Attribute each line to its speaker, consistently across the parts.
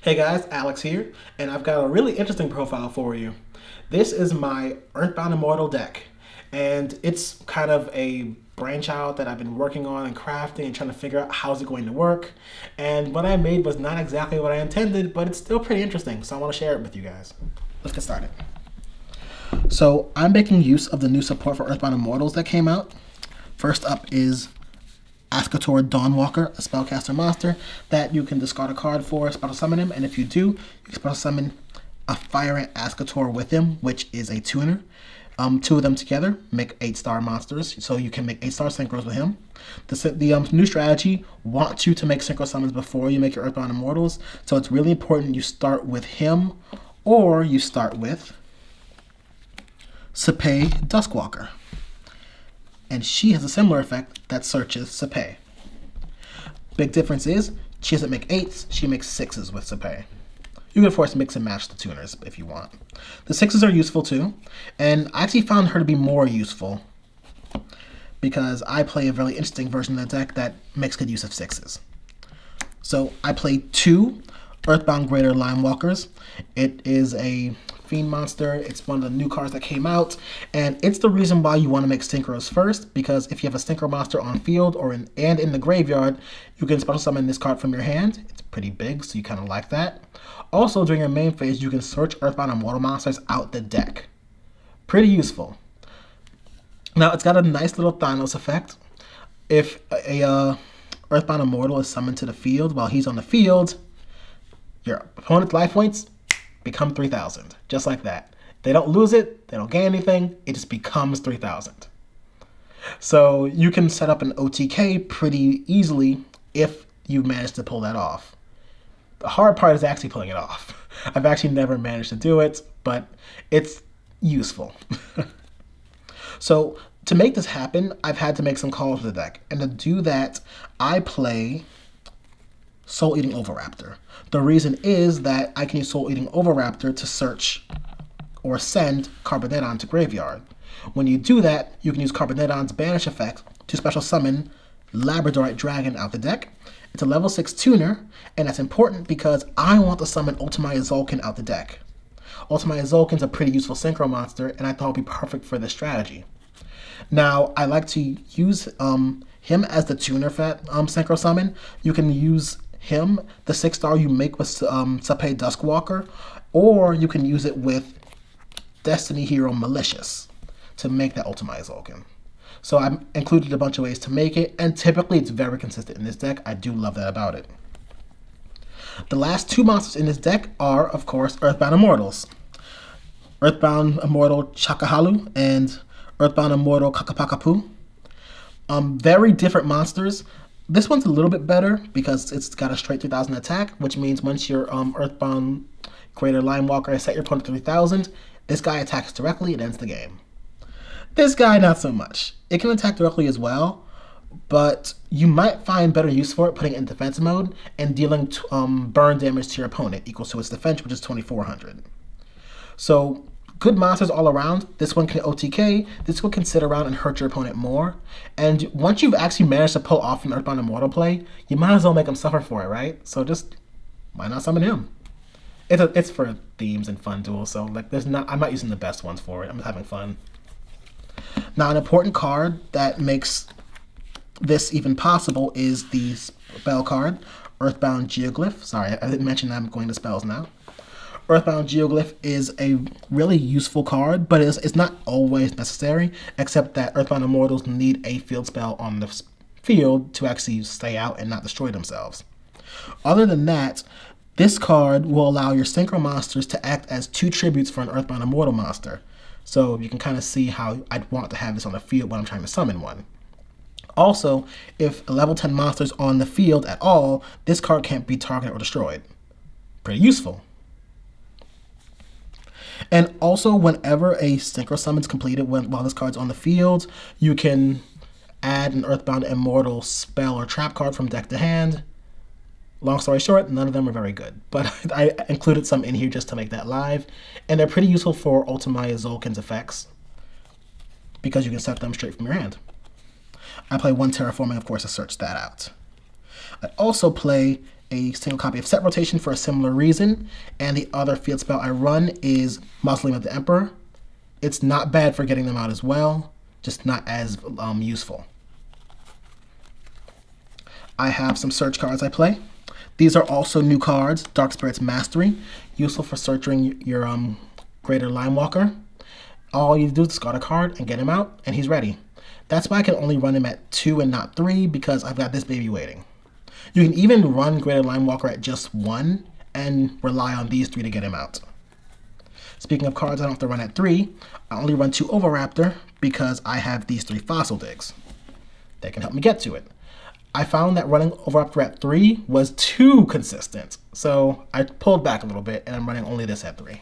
Speaker 1: Hey guys, Alex here, and I've got a really interesting profile for you. This is my Earthbound Immortal deck, and it's kind of a brainchild that I've been working on and crafting and trying to figure out how's it going to work. And what I made was not exactly what I intended, but it's still pretty interesting, so I want to share it with you guys. Let's get started. So I'm making use of the new support for Earthbound Immortals that came out. First up is Ascator Dawnwalker, a spellcaster monster that you can discard a card for, special summon him, and if you do, you can special summon a Fire Ant Ascator with him, which is a tuner. Two of them together make 8-star monsters, so you can make 8-star synchros with him. The new strategy wants you to make synchro summons before you make your Earthbound Immortals, so it's really important you start with him, or you start with Sepei Duskwalker. And she has a similar effect that searches Sepei. Big difference is, she doesn't make 8s, she makes 6s with Sepei. You can of course mix and match the tuners if you want. The 6s are useful too, and I actually found her to be more useful because I play a really interesting version of the deck that makes good use of 6s. So I play 2 Earthbound Greater Limewalkers. It is a Fiend monster. It's one of the new cards that came out, and it's the reason why you want to make synchros first, because if you have a synchro monster on field or in the graveyard, you can special summon this card from your hand. It's pretty big, so you kind of like that. Also, during your main phase, you can search Earthbound Immortal monsters out the deck. Pretty useful. Now, it's got a nice little Thanos effect. If a Earthbound Immortal is summoned to the field while he's on the field, your opponent's life points become 3,000, just like that. They don't lose it, they don't gain anything, it just becomes 3,000. So you can set up an OTK pretty easily if you manage to pull that off. The hard part is actually pulling it off. I've actually never managed to do it, but it's useful. So to make this happen, I've had to make some calls with the deck, and to do that, I play Soul Eating Oviraptor. The reason is that I can use Soul Eating Oviraptor to search or send Carbonetton to graveyard. When you do that, you can use Carbonetton's banish effect to special summon Labradorite Dragon out the deck. It's a level 6 tuner, and that's important because I want to summon Ultimate Zolkin out the deck. Ultimate Zolkin's a pretty useful synchro monster, and I thought it would be perfect for this strategy. Now, I like to use him as the tuner for synchro summon. You can use him, the 6-star you make with Sepei Duskwalker, or you can use it with Destiny Hero Malicious to make that Ultimate Zolkin. So I've included a bunch of ways to make it, and typically it's very consistent in this deck. I do love that about it. The last 2 monsters in this deck are, of course, Earthbound Immortals. Earthbound Immortal Chakahalu and Earthbound Immortal Kakapakapu. Very different monsters. This one's a little bit better because it's got a straight 3,000 attack, which means once your Earthbound Greater Limewalker has set your opponent to 3,000, this guy attacks directly and ends the game. This guy, not so much. It can attack directly as well, but you might find better use for it putting it in defense mode and dealing burn damage to your opponent equals to its defense, which is 2,400. So good monsters all around. This one can OTK. This one can sit around and hurt your opponent more. And once you've actually managed to pull off an Earthbound Immortal play, you might as well make him suffer for it, right? So just, why not summon him? It's for themes and fun duels, so like I'm not using the best ones for it. I'm just having fun. Now, an important card that makes this even possible is the spell card, Earthbound Geoglyph. Sorry, I didn't mention that I'm going to spells now. Earthbound Geoglyph is a really useful card, but it's not always necessary, except that Earthbound Immortals need a field spell on the field to actually stay out and not destroy themselves. Other than that, this card will allow your synchro monsters to act as 2 tributes for an Earthbound Immortal monster. So you can kind of see how I'd want to have this on the field when I'm trying to summon one. Also, if a level 10 monster is on the field at all, this card can't be targeted or destroyed. Pretty useful. And also, whenever a synchro summon is completed while this card's on the field, you can add an Earthbound Immortal spell or trap card from deck to hand. Long story short, none of them are very good, but I included some in here just to make that live, and they're pretty useful for Ultimate Zolkin's effects because you can set them straight from your hand. I play 1 Terraforming, of course, to search that out. I also play a single copy of Set Rotation for a similar reason, and the other field spell I run is Mausoleum of the Emperor. It's not bad for getting them out as well, just not as useful. I have some search cards I play. These are also new cards, Dark Spirit's Mastery, useful for searching your Greater Limewalker. All you do is discard a card and get him out, and he's ready. That's why I can only run him at 2 and not 3, because I've got this baby waiting. You can even run Greater Limewalker at just 1 and rely on these 3 to get him out. Speaking of cards I don't have to run at 3, I only run 2 Oviraptor because I have these 3 Fossil Digs. They can help me get to it. I found that running Oviraptor at 3 was too consistent, so I pulled back a little bit and I'm running only this at 3.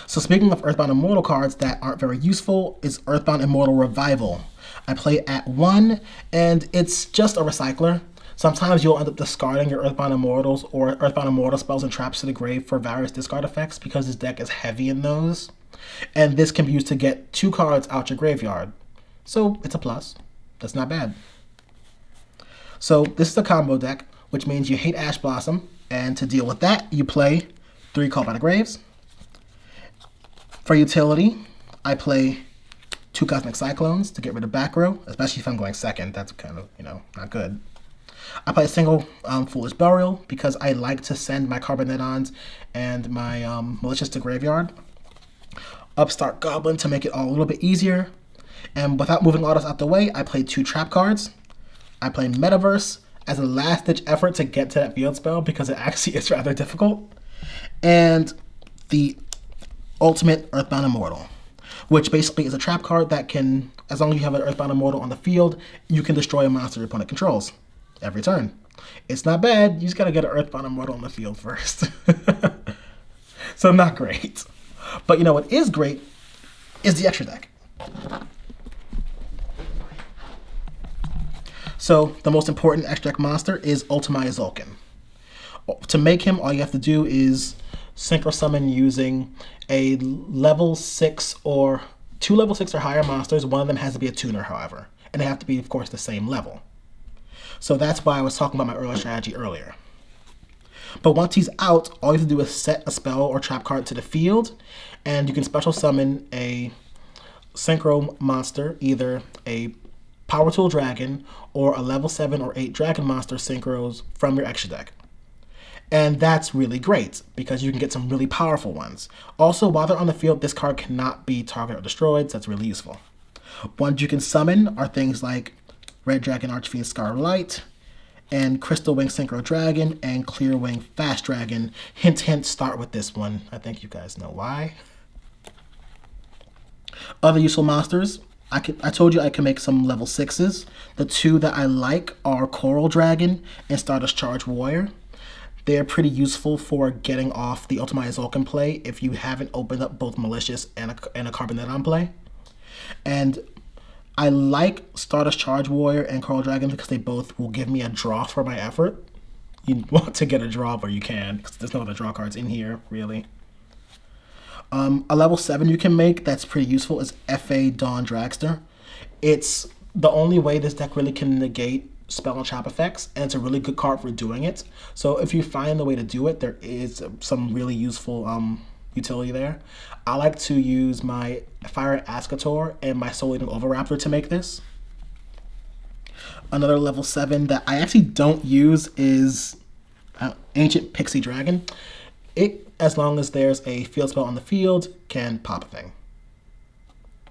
Speaker 1: So speaking of Earthbound Immortal cards that aren't very useful is Earthbound Immortal Revival. I play at 1, and it's just a recycler. Sometimes you'll end up discarding your Earthbound Immortals or Earthbound Immortal spells and traps to the grave for various discard effects because this deck is heavy in those. And this can be used to get 2 cards out your graveyard. So it's a plus. That's not bad. So this is a combo deck, which means you hate Ash Blossom, and to deal with that, you play 3 Call by the Graves. For utility, I play 2 Cosmic Cyclones to get rid of back row, especially if I'm going second. That's kind of, not good. I play a single Foolish Burial because I like to send my Carbonetons and my Malicious to graveyard. Upstart Goblin to make it all a little bit easier. And without moving autos out the way, I play 2 trap cards. I play Metaverse as a last-ditch effort to get to that field spell because it actually is rather difficult. And the Ultimate Earthbound Immortal, which basically is a trap card that can, as long as you have an Earthbound Immortal on the field, you can destroy a monster your opponent controls every turn. It's not bad, you just gotta get an Earthbound Immortal on the field first. So not great. But you know what is great is the extra deck. So the most important extra deck monster is Ultimaya Zulkin. To make him, all you have to do is Synchro Summon using a level 6 or 2 level 6 or higher monsters. One of them has to be a tuner, however, and they have to be, of course, the same level. So that's why I was talking about my earlier strategy earlier. But once he's out, all you have to do is set a spell or trap card to the field, and you can special summon a Synchro monster, either a Power Tool Dragon or a level 7 or 8 Dragon monster synchros from your extra deck. And that's really great because you can get some really powerful ones. Also, while they're on the field, this card cannot be targeted or destroyed, so that's really useful. Ones you can summon are things like Red Dragon Archfiend Scarlet, and Crystal Wing Synchro Dragon, and Clear Wing Fast Dragon. Hint, hint, start with this one. I think you guys know why. Other useful monsters, I told you I can make some level 6s. The 2 that I like are Coral Dragon and Stardust Charge Warrior. They're pretty useful for getting off the Ultimaya Zulkin play if you haven't opened up both Malicious and a Carboneton play. And I like Stardust Charge Warrior and Coral Dragon because they both will give me a draw for my effort. You want to get a draw where you can, because there's no other draw cards in here, really. A level 7 you can make that's pretty useful is F.A. Dawn Dragster. It's the only way this deck really can negate spell and trap effects, and it's a really good card for doing it. So if you find the way to do it, there is some really useful utility there. I like to use my Fire Ascator and my Soul Eating Oviraptor to make this. Another level 7 that I actually don't use is Ancient Pixie Dragon. It, as long as there's a field spell on the field, can pop a thing.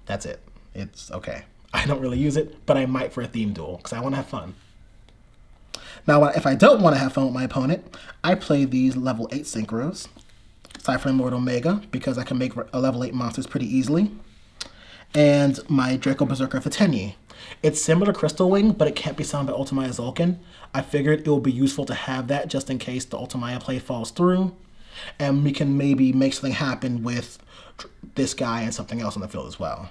Speaker 1: That's it. It's okay. I don't really use it, but I might for a theme duel because I want to have fun. Now, if I don't want to have fun with my opponent, I play these level 8 synchros. Cypher Lord Omega, because I can make a level 8 monsters pretty easily. And my Draco Berserker Fitenyi. It's similar to Crystal Wing, but it can't be summoned by Ultimaya Zulkin. I figured it would be useful to have that just in case the Ultimaya play falls through. And we can maybe make something happen with this guy and something else on the field as well.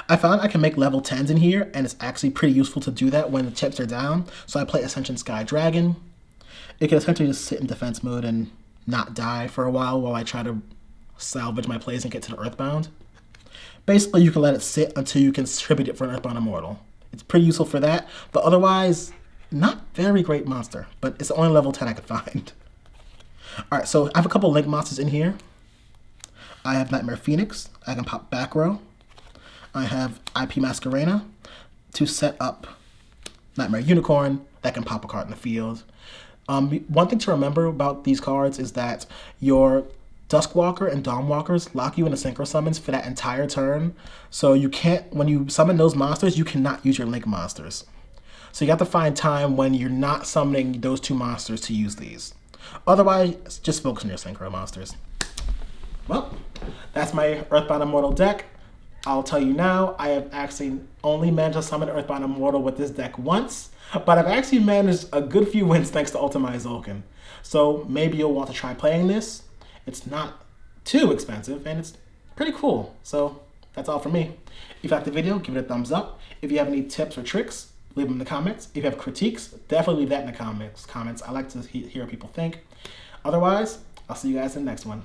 Speaker 1: I found I can make level 10s in here, and it's actually pretty useful to do that when the chips are down. So I play Ascension Sky Dragon. It can essentially just sit in defense mode and not die for a while I try to salvage my plays and get to the Earthbound. Basically, you can let it sit until you can distribute it for an Earthbound Immortal. It's pretty useful for that, but otherwise, Not very great monster, but it's the only level 10 I could find. Alright, so I have a couple Link monsters in here. I have Nightmare Phoenix. I can pop back row. I have IP Masquerena to set up Nightmare Unicorn that can pop a card in the field. One thing to remember about these cards is that your Duskwalker and Dawnwalkers lock you into synchro summons for that entire turn. So you can't, when you summon those monsters, you cannot use your Link monsters. So you have to find time when you're not summoning those two monsters to use these. Otherwise, just focus on your synchro monsters. Well, that's my Earthbound Immortal deck. I'll tell you now, I have actually only managed to summon Earthbound Immortal with this deck once, but I've actually managed a good few wins thanks to Ultimate Zolkin. So maybe you'll want to try playing this. It's not too expensive, and it's pretty cool. So that's all from me. If you liked the video, give it a thumbs up. If you have any tips or tricks, leave them in the comments. If you have critiques, definitely leave that in the comments. I like to hear what people think. Otherwise, I'll see you guys in the next one.